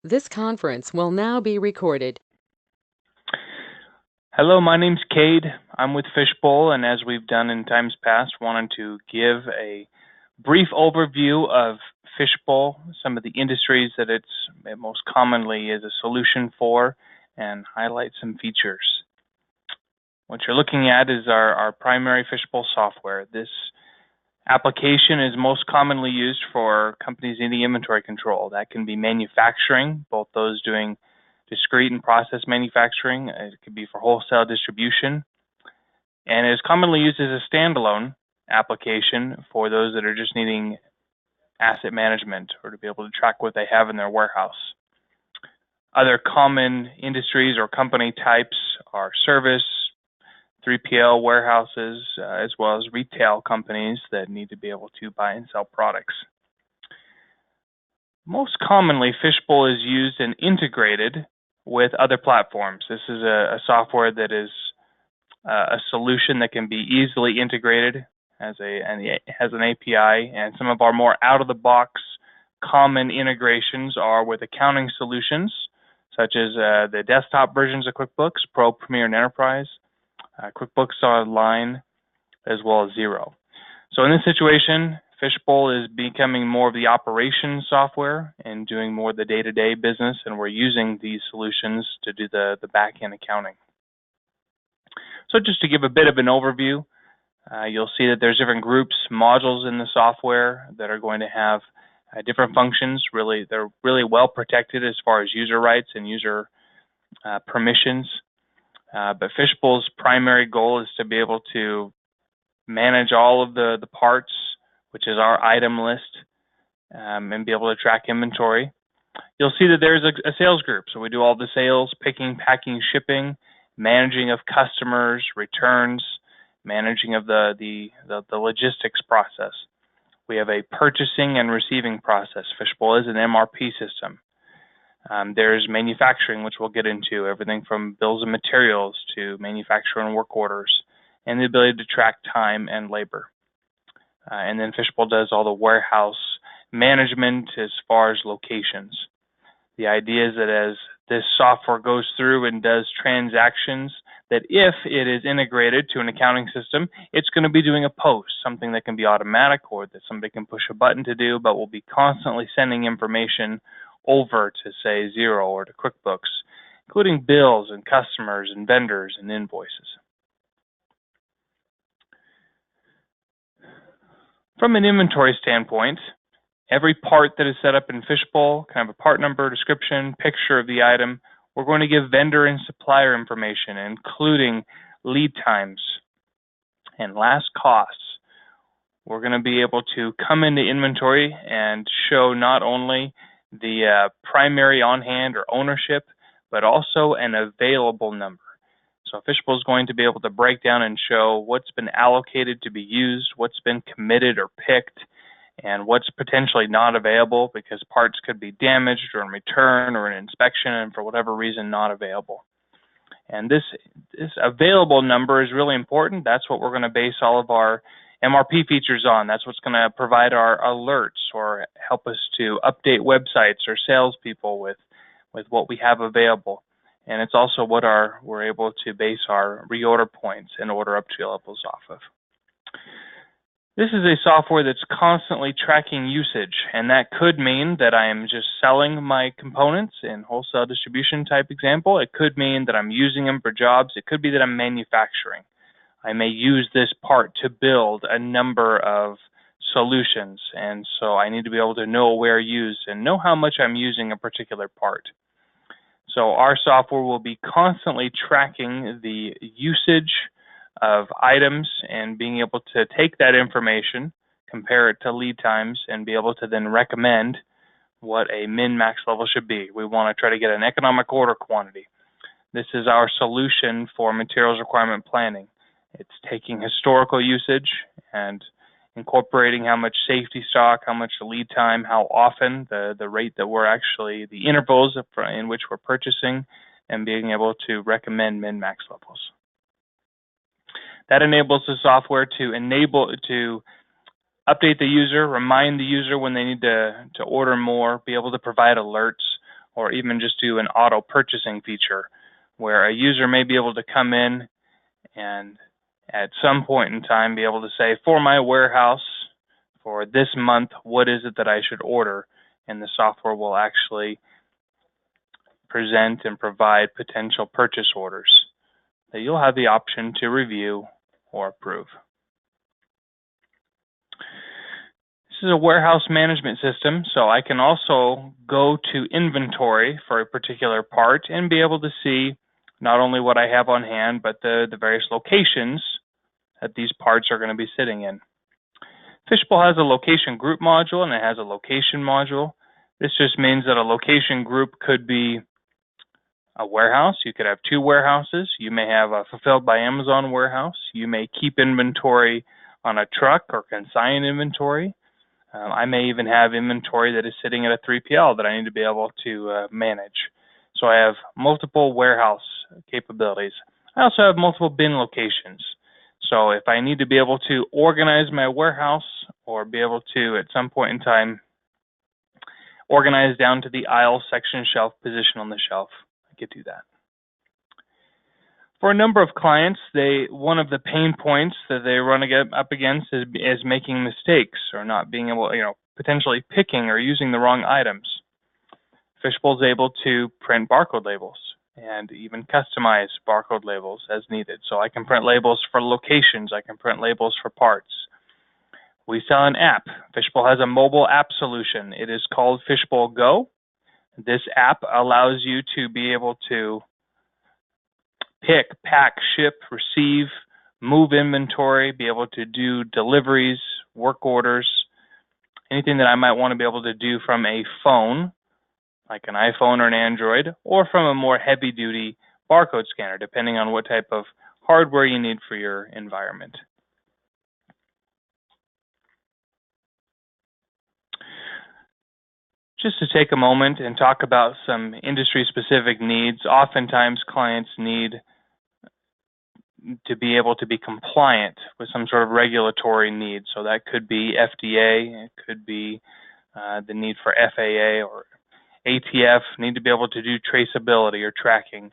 This conference will now be recorded. Hello, my name's Cade. I'm with Fishbowl, and as we've done in times past, wanted to give a brief overview of Fishbowl, some of the industries that it most commonly is a solution for, and highlight some features. What you're looking at is our primary Fishbowl software. This application is most commonly used for companies needing inventory control. That can be manufacturing, both those doing discrete and process manufacturing. It could be for wholesale distribution, and it is commonly used as a standalone application for those that are just needing asset management or to be able to track what they have in their warehouse. Other common industries or company types are service, 3PL warehouses, as well as retail companies that need to be able to buy and sell products. Most commonly, Fishbowl is used and integrated with other platforms. This is a software that is a solution that can be easily integrated as has an API, and some of our more out-of-the-box common integrations are with accounting solutions, such as the desktop versions of QuickBooks, Pro, Premier, and Enterprise, QuickBooks Online, as well as Xero. So in this situation, Fishbowl is becoming more of the operations software and doing more of the day-to-day business, and we're using these solutions to do the back-end accounting. So just to give a bit of an overview, you'll see that there's different groups, modules in the software that are going to have different functions. They're really well protected as far as user rights and user permissions. But Fishbowl's primary goal is to be able to manage all of the parts, which is our item list, and be able to track inventory. You'll see that there's a sales group. So we do all the sales, picking, packing, shipping, managing of customers, returns, managing of the logistics process. We have a purchasing and receiving process. Fishbowl is an MRP system. There's manufacturing, which we'll get into, everything from bills of materials to manufacturing work orders, and the ability to track time and labor. And then Fishbowl does all the warehouse management as far as locations. The idea is that as this software goes through and does transactions, that if it is integrated to an accounting system, it's going to be doing a post, something that can be automatic or that somebody can push a button to do, but will be constantly sending information over to, say, Xero or to QuickBooks, including bills and customers and vendors and invoices. From an inventory standpoint, every part that is set up in Fishbowl can have a part number, description, picture of the item. We're going to give vendor and supplier information, including lead times and last costs. We're going to be able to come into inventory and show not only the primary on hand or ownership, but also an available number. So Fishbowl is going to be able to break down and show what's been allocated to be used, what's been committed or picked, and what's potentially not available because parts could be damaged or in return or in inspection and for whatever reason not available. And this available number is really important. That's what we're going to base all of our MRP features on. That's what's going to provide our alerts or help us to update websites or salespeople with what we have available. And it's also what we're able to base our reorder points and order up to levels off of. This is a software that's constantly tracking usage, and that could mean that I am just selling my components in wholesale distribution type example. It could mean that I'm using them for jobs. It could be that I'm manufacturing. I may use this part to build a number of solutions, and so I need to be able to know where used and know how much I'm using a particular part. So our software will be constantly tracking the usage of items and being able to take that information, compare it to lead times, and be able to then recommend what a min-max level should be. We want to try to get an economic order quantity. This is our solution for materials requirement planning. It's taking historical usage and incorporating how much safety stock, how much lead time, how often, the rate that we're actually, the intervals in which we're purchasing, and being able to recommend min-max levels. That enables the software to update the user, remind the user when they need to order more, be able to provide alerts. or even just do an auto purchasing feature where a user may be able to come in and at some point in time be able to say, for my warehouse for this month, what is it that I should order? And the software will actually present and provide potential purchase orders that you'll have the option to review or approve. This is a warehouse management system, so I can also go to inventory for a particular part and be able to see not only what I have on hand, but the various locations that these parts are going to be sitting in. Fishbowl has a location group module and it has a location module. This just means that a location group could be a warehouse. You could have two warehouses. You may have a Fulfilled by Amazon warehouse. You may keep inventory on a truck or consign inventory. I may even have inventory that is sitting at a 3PL that I need to be able to manage. So I have multiple warehouse capabilities. I also have multiple bin locations. So if I need to be able to organize my warehouse or be able to, at some point in time, organize down to the aisle, section, shelf, position on the shelf, I could do that. For a number of clients, one of the pain points that they run up against is making mistakes or not being able, potentially picking or using the wrong items. Fishbowl is able to print barcode labels and even customize barcode labels as needed. So I can print labels for locations, I can print labels for parts. We sell an app. Fishbowl has a mobile app solution. It is called Fishbowl Go. This app allows you to be able to pick, pack, ship, receive, move inventory, be able to do deliveries, work orders, anything that I might want to be able to do from a phone, like an iPhone or an Android, or from a more heavy-duty barcode scanner, depending on what type of hardware you need for your environment. Just to take a moment and talk about some industry-specific needs. Oftentimes, clients need to be able to be compliant with some sort of regulatory need. So that could be FDA, it could be the need for FAA or ATF, need to be able to do traceability or tracking.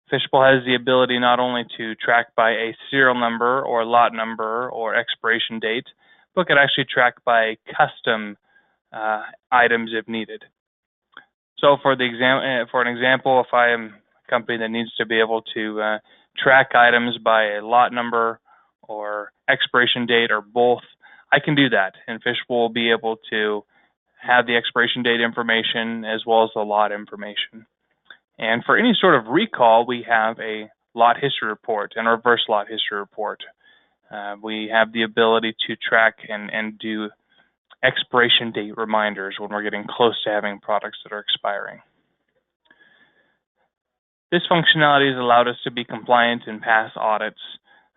Fishbowl has the ability not only to track by a serial number or lot number or expiration date, but could actually track by custom items if needed. So for an example, if I am a company that needs to be able to track items by a lot number or expiration date or both, I can do that, and Fishbowl will be able to have the expiration date information as well as the lot information. And for any sort of recall, we have a lot history report and a reverse lot history report. We have the ability to track and do expiration date reminders when we're getting close to having products that are expiring. This functionality has allowed us to be compliant and pass audits.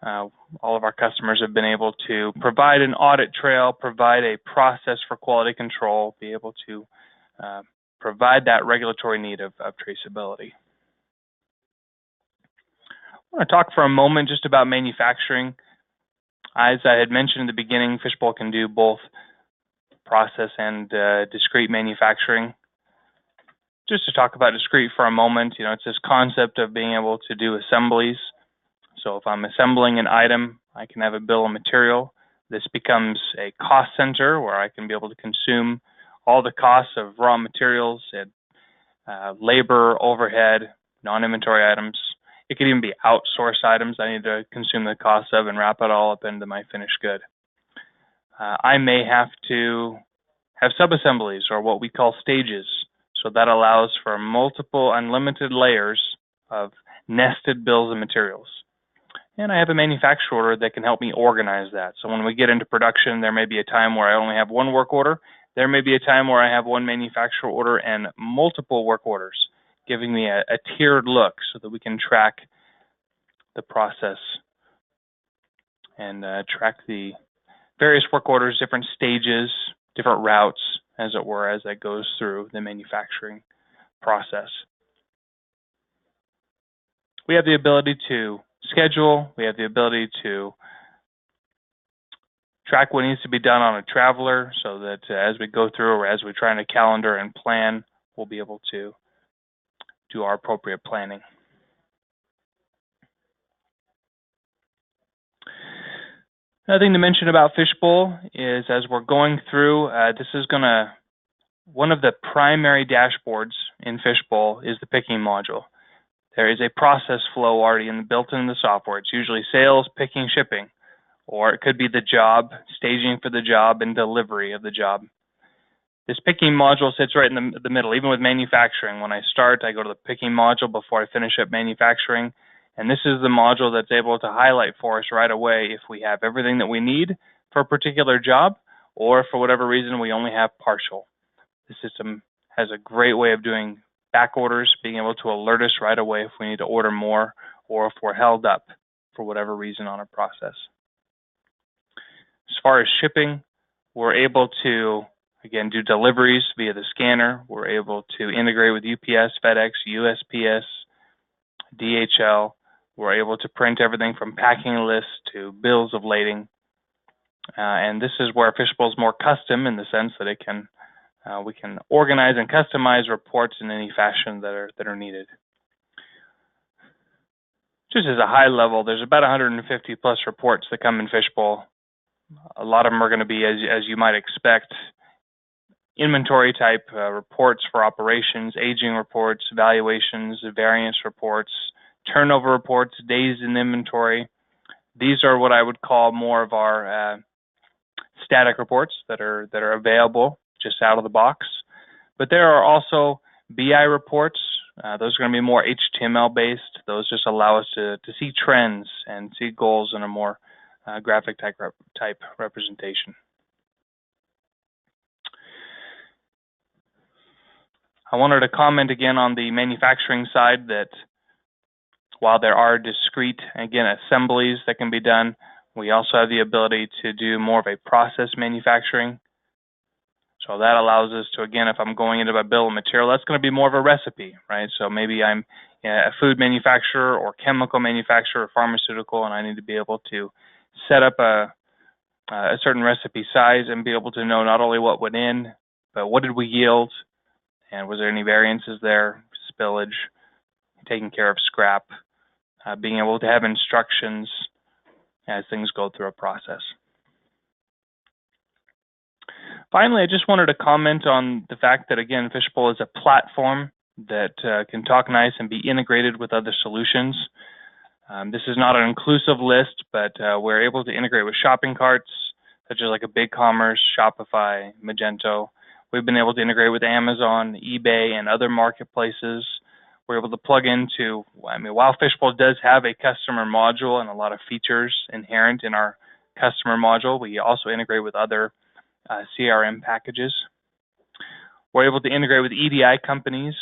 All of our customers have been able to provide an audit trail, provide a process for quality control, be able to provide that regulatory need of traceability. I want to talk for a moment just about manufacturing. As I had mentioned in the beginning, Fishbowl can do both process and discrete manufacturing. Just to talk about discrete for a moment, it's this concept of being able to do assemblies. So if I'm assembling an item, I can have a bill of material. This becomes a cost center where I can be able to consume all the costs of raw materials, labor, overhead, non-inventory items. It could even be outsourced items I need to consume the cost of and wrap it all up into my finished good. I may have to have sub-assemblies or what we call stages. So that allows for multiple unlimited layers of nested bills of materials. And I have a manufacturer order that can help me organize that. So when we get into production, there may be a time where I only have one work order. There may be a time where I have one manufacturer order and multiple work orders, giving me a tiered look so that we can track the process and track the various work orders, different stages, different routes, as it were, as that goes through the manufacturing process. We have the ability to schedule, we have the ability to track what needs to be done on a traveler so that as we go through or as we try to calendar and plan, we'll be able to do our appropriate planning. Another thing to mention about Fishbowl is as we're going through, this is one of the primary dashboards in Fishbowl is the picking module. There is a process flow already built into the software. It's usually sales, picking, shipping, or it could be the job, staging for the job, and delivery of the job. This picking module sits right in the middle, even with manufacturing. When I start, I go to the picking module before I finish up manufacturing. And this is the module that's able to highlight for us right away if we have everything that we need for a particular job, or for whatever reason we only have partial. The system has a great way of doing back orders, being able to alert us right away if we need to order more or if we're held up for whatever reason on a process. As far as shipping, we're able to, again, do deliveries via the scanner. We're able to integrate with UPS, FedEx, USPS, DHL. We're able to print everything from packing lists to bills of lading. And this is where Fishbowl is more custom in the sense that it can we can organize and customize reports in any fashion that are needed. Just as a high level, there's about 150 plus reports that come in Fishbowl. A lot of them are going to be, as you might expect, inventory type reports for operations, aging reports, valuations, variance reports, turnover reports, days in inventory. These are what I would call more of our static reports that are available just out of the box. But there are also BI reports. Those are going to be more HTML based. Those just allow us to see trends and see goals in a more graphic type representation. I wanted to comment again on the manufacturing side that while there are discrete, again, assemblies that can be done, we also have the ability to do more of a process manufacturing. So that allows us to, again, if I'm going into a bill of material, that's going to be more of a recipe, right? So maybe I'm a food manufacturer or chemical manufacturer or pharmaceutical, and I need to be able to set up a certain recipe size and be able to know not only what went in, but what did we yield, and was there any variances there, spillage, taking care of scrap, being able to have instructions as things go through a process. Finally, I just wanted to comment on the fact that, again, Fishbowl is a platform that can talk nice and be integrated with other solutions. This is not an inclusive list, but we're able to integrate with shopping carts, such as like a BigCommerce, Shopify, Magento. We've been able to integrate with Amazon, eBay, and other marketplaces. We're able to plug into, while Fishbowl does have a customer module and a lot of features inherent in our customer module, we also integrate with other CRM packages. We're able to integrate with EDI companies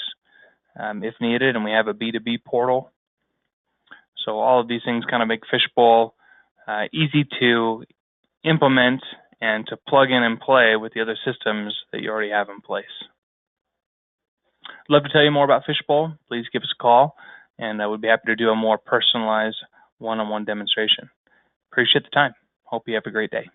if needed, and we have a B2B portal. So all of these things kind of make Fishbowl easy to implement and to plug in and play with the other systems that you already have in place. I'd love to tell you more about Fishbowl. Please give us a call, and I would be happy to do a more personalized one-on-one demonstration. Appreciate the time. Hope you have a great day.